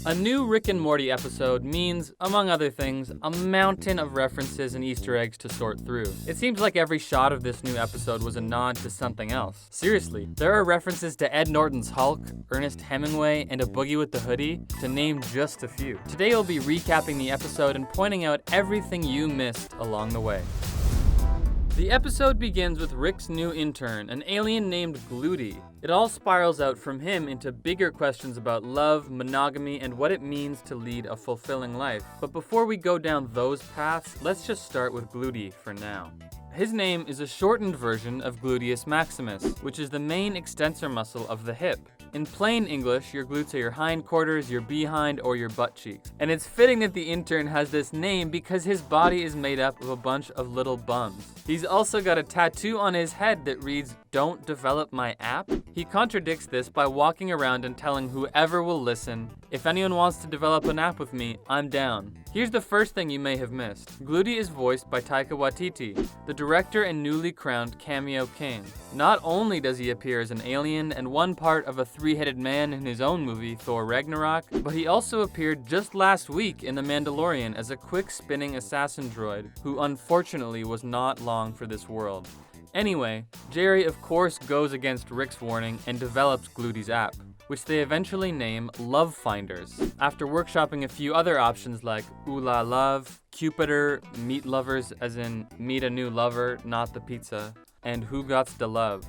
A new Rick and Morty episode means, among other things, a mountain of references and Easter eggs to sort through. It seems like every shot of this new episode was a nod to something else. Seriously, there are references to Ed Norton's Hulk, Ernest Hemingway, and A Boogie with the Hoodie, to name just a few. Today we'll be recapping the episode and pointing out everything you missed along the way. The episode begins with Rick's new intern, an alien named Gluty. It all spirals out from him into bigger questions about love, monogamy, and what it means to lead a fulfilling life. But before we go down those paths, let's just start with Gluty for now. His name is a shortened version of gluteus maximus, which is the main extensor muscle of the hip. In plain English, your glutes are your hindquarters, your behind, or your butt cheeks. And it's fitting that the intern has this name because his body is made up of a bunch of little bums. He's also got a tattoo on his head that reads, "Don't develop my app." He contradicts this by walking around and telling whoever will listen, "If anyone wants to develop an app with me, I'm down." Here's the first thing you may have missed. Gluty is voiced by Taiki Waiti, the director and newly crowned cameo king. Not only does he appear as an alien and one part of a three-headed man in his own movie, Thor Ragnarok, but he also appeared just last week in The Mandalorian as a quick-spinning assassin droid, who unfortunately was not long for this world. Anyway, Jerry of course goes against Rick's warning and develops Gluty's app, which they eventually name Love Finders, after workshopping a few other options like Ooh La Love, Cupider, Meet Lovers as in meet a new lover, not the pizza, and Who Gots Da Love.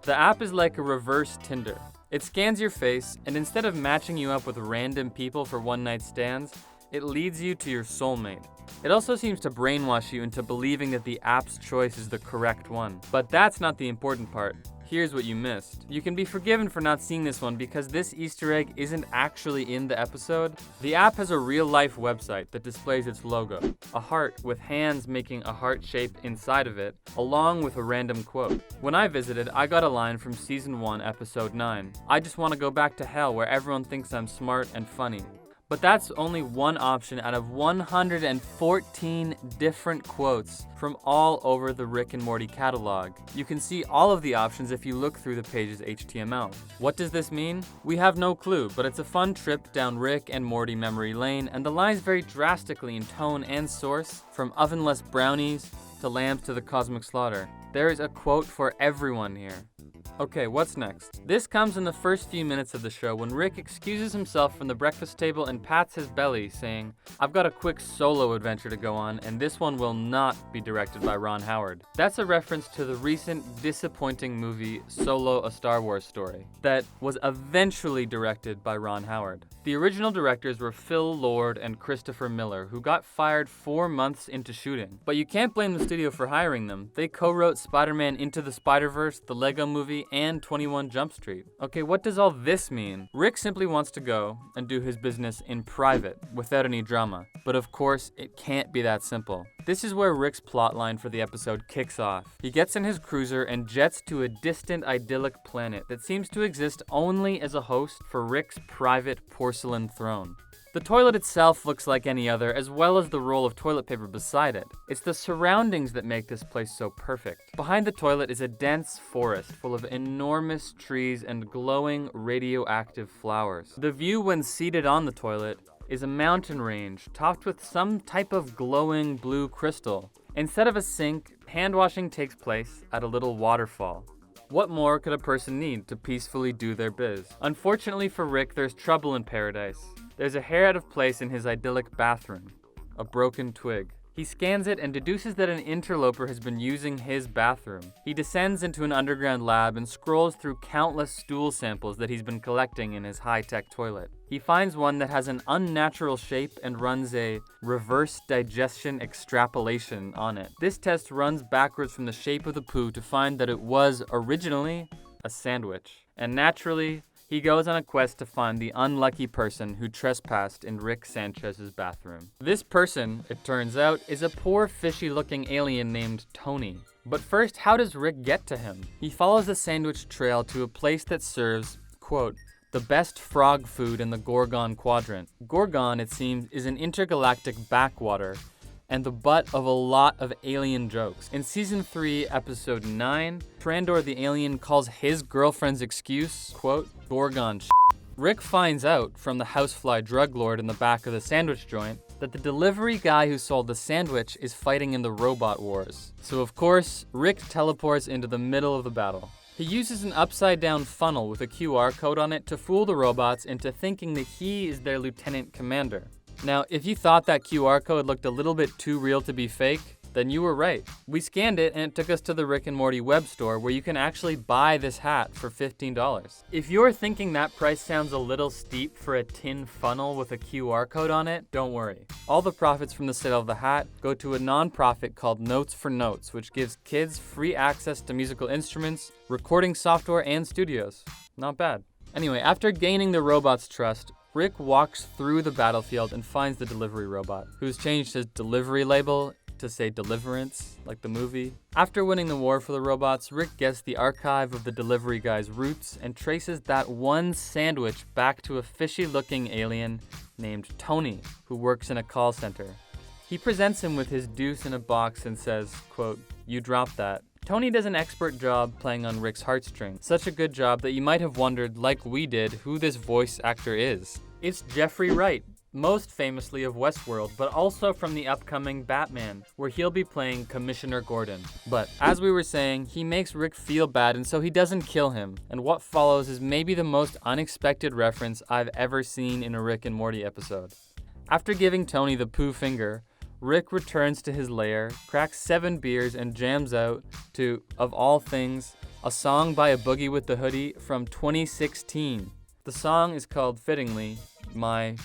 The app is like a reverse Tinder. It scans your face, and instead of matching you up with random people for one-night stands, it leads you to your soulmate. It also seems to brainwash you into believing that the app's choice is the correct one. But that's not the important part. Here's what you missed. You can be forgiven for not seeing this one because this Easter egg isn't actually in the episode. The app has a real-life website that displays its logo, a heart with hands making a heart shape inside of it, along with a random quote. When I visited, I got a line from Season 1, Episode 9. "I just want to go back to hell where everyone thinks I'm smart and funny." But that's only one option out of 114 different quotes from all over the Rick and Morty catalog. You can see all of the options if you look through the page's HTML. What does this mean? We have no clue, but it's a fun trip down Rick and Morty memory lane, and the lines vary drastically in tone and source, from ovenless brownies to lambs to the cosmic slaughter. There is a quote for everyone here. Okay, what's next? This comes in the first few minutes of the show when Rick excuses himself from the breakfast table and pats his belly, saying, "I've got a quick solo adventure to go on, and this one will not be directed by Ron Howard." That's a reference to the recent disappointing movie Solo: A Star Wars Story that was eventually directed by Ron Howard. The original directors were Phil Lord and Christopher Miller, who got fired 4 months into shooting. But you can't blame the studio for hiring them. They co-wrote Spider-Man Into the Spider-Verse, the Lego Movie, and 21 Jump Street. Okay, what does all this mean? Rick simply wants to go and do his business in private, without any drama. But of course, it can't be that simple. This is where Rick's plotline for the episode kicks off. He gets in his cruiser and jets to a distant idyllic planet that seems to exist only as a host for Rick's private porcelain throne. The toilet itself looks like any other, as well as the roll of toilet paper beside it. It's the surroundings that make this place so perfect. Behind the toilet is a dense forest full of enormous trees and glowing radioactive flowers. The view when seated on the toilet is a mountain range topped with some type of glowing blue crystal. Instead of a sink, hand washing takes place at a little waterfall. What more could a person need to peacefully do their biz? Unfortunately for Rick, there's trouble in paradise. There's a hair out of place in his idyllic bathroom, a broken twig. He scans it and deduces that an interloper has been using his bathroom. He descends into an underground lab and scrolls through countless stool samples that he's been collecting in his high-tech toilet. He finds one that has an unnatural shape and runs a reverse digestion extrapolation on it. This test runs backwards from the shape of the poo to find that it was originally a sandwich. And naturally, he goes on a quest to find the unlucky person who trespassed in Rick Sanchez's bathroom. This person, it turns out, is a poor fishy-looking alien named Tony. But first, how does Rick get to him? He follows the sandwich trail to a place that serves, quote, the best frog food in the Gorgon Quadrant. Gorgon, it seems, is an intergalactic backwater and the butt of a lot of alien jokes. In Season 3, Episode 9, Trandor the alien calls his girlfriend's excuse, quote, Gorgon shit. Rick finds out from the housefly drug lord in the back of the sandwich joint that the delivery guy who sold the sandwich is fighting in the robot wars. So of course, Rick teleports into the middle of the battle. He uses an upside-down funnel with a QR code on it to fool the robots into thinking that he is their lieutenant commander. Now, if you thought that QR code looked a little bit too real to be fake, then you were right. We scanned it and it took us to the Rick and Morty web store where you can actually buy this hat for $15. If you're thinking that price sounds a little steep for a tin funnel with a QR code on it, don't worry. All the profits from the sale of the hat go to a non-profit called Notes for Notes, which gives kids free access to musical instruments, recording software, and studios. Not bad. Anyway, after gaining the robot's trust, Rick walks through the battlefield and finds the delivery robot, who's changed his delivery label to say Deliverance, like the movie. After winning the war for the robots, Rick gets the archive of the delivery guy's roots and traces that one sandwich back to a fishy-looking alien named Tony, who works in a call center. He presents him with his deuce in a box and says, quote, "You dropped that." Tony does an expert job playing on Rick's heartstrings. Such a good job that you might have wondered, like we did, who this voice actor is. It's Jeffrey Wright, most famously of Westworld, but also from the upcoming Batman, where he'll be playing Commissioner Gordon. But as we were saying, he makes Rick feel bad, and so he doesn't kill him. And what follows is maybe the most unexpected reference I've ever seen in a Rick and Morty episode. After giving Tony the poo finger, Rick returns to his lair, cracks 7 beers, and jams out to, of all things, a song by a Boogie with the Hoodie from 2016. The song is called, fittingly, My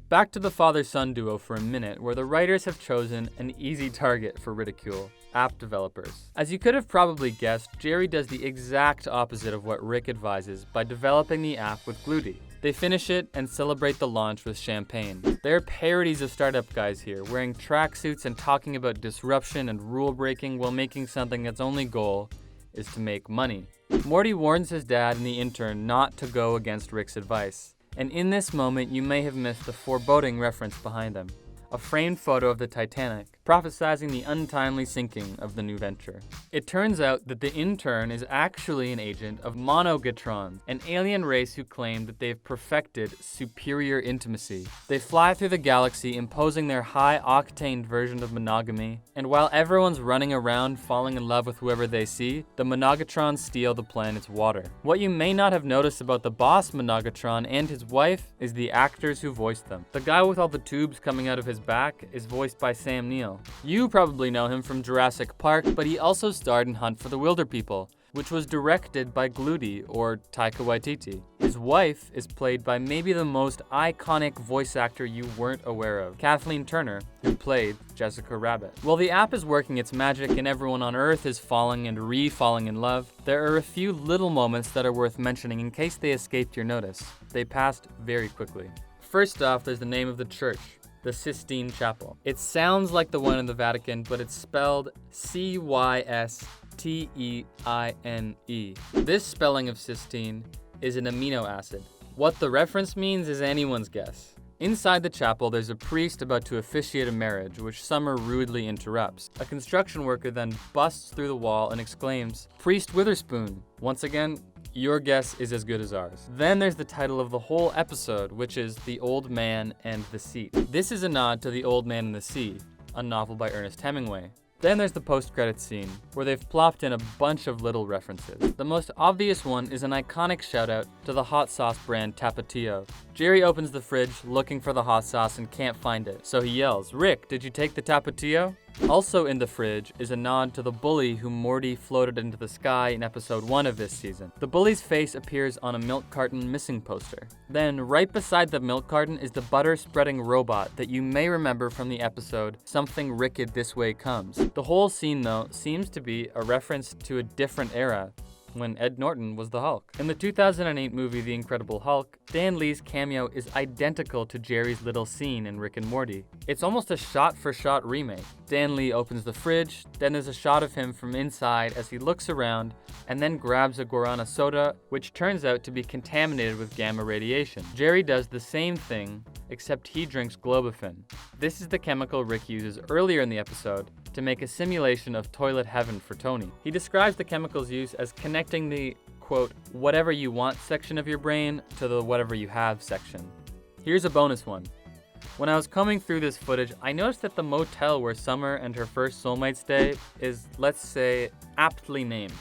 Back to the father-son duo for a minute, where the writers have chosen an easy target for ridicule: app developers. As you could have probably guessed, Jerry does the exact opposite of what Rick advises by developing the app with Gluty. They finish it and celebrate the launch with champagne. They're parodies of startup guys here, wearing tracksuits and talking about disruption and rule breaking while making something that's only goal is to make money. Morty warns his dad and the intern not to go against Rick's advice. And in this moment, you may have missed the foreboding reference behind them. A framed photo of the Titanic, prophesizing the untimely sinking of the new venture. It turns out that the intern is actually an agent of monogatron, an alien race who claim that they've perfected superior intimacy. They fly through the galaxy imposing their high-octane version of monogamy, and while everyone's running around falling in love with whoever they see, the monogatrons steal the planet's water. What you may not have noticed about the boss monogatron and his wife is the actors who voiced them. The guy with all the tubes coming out of his back is voiced by Sam Neill. You probably know him from Jurassic Park, but he also starred in Hunt for the Wilderpeople, which was directed by Gluty, or Taika Waititi. His wife is played by maybe the most iconic voice actor you weren't aware of, Kathleen Turner, who played Jessica Rabbit. While the app is working its magic and everyone on Earth is falling and re-falling in love, there are a few little moments that are worth mentioning in case they escaped your notice. They passed very quickly. First off, there's the name of the church: the Sistine Chapel. It sounds like the one in the Vatican, but it's spelled Cysteine. This spelling of Sistine is an amino acid. What the reference means is anyone's guess. Inside the chapel, there's a priest about to officiate a marriage, which Summer rudely interrupts. A construction worker then busts through the wall and exclaims, "Priest Witherspoon." Once again, your guess is as good as ours. Then there's the title of the whole episode, which is The Old Man and the Sea. This is a nod to The Old Man and the Sea, a novel by Ernest Hemingway. Then there's the post-credits scene, where they've plopped in a bunch of little references. The most obvious one is an iconic shout-out to the hot sauce brand Tapatio. Jerry opens the fridge looking for the hot sauce and can't find it, so he yells, "Rick, did you take the Tapatio?" Also in the fridge is a nod to the bully who Morty floated into the sky in episode 1 of this season. The bully's face appears on a milk carton missing poster. Then right beside the milk carton is the butter-spreading robot that you may remember from the episode Something Wicked This Way Comes. The whole scene, though, seems to be a reference to a different era, when Ed Norton was the Hulk. In the 2008 movie The Incredible Hulk, Stan Lee's cameo is identical to Jerry's little scene in Rick and Morty. It's almost a shot-for-shot remake. Stan Lee opens the fridge, then there's a shot of him from inside as he looks around, and then grabs a Guarana soda, which turns out to be contaminated with gamma radiation. Jerry does the same thing, except he drinks Globofin. This is the chemical Rick uses earlier in the episode to make a simulation of toilet heaven for Tony. He describes the chemical's use as connecting the quote, whatever you want section of your brain to the whatever you have section. Here's a bonus one. When I was combing through this footage, I noticed that the motel where Summer and her first soulmate stay is, let's say, aptly named.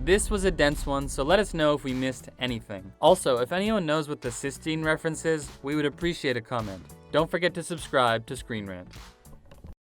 This was a dense one, so let us know if we missed anything. Also, if anyone knows what the cysteine reference is, we would appreciate a comment. Don't forget to subscribe to Screen Rant.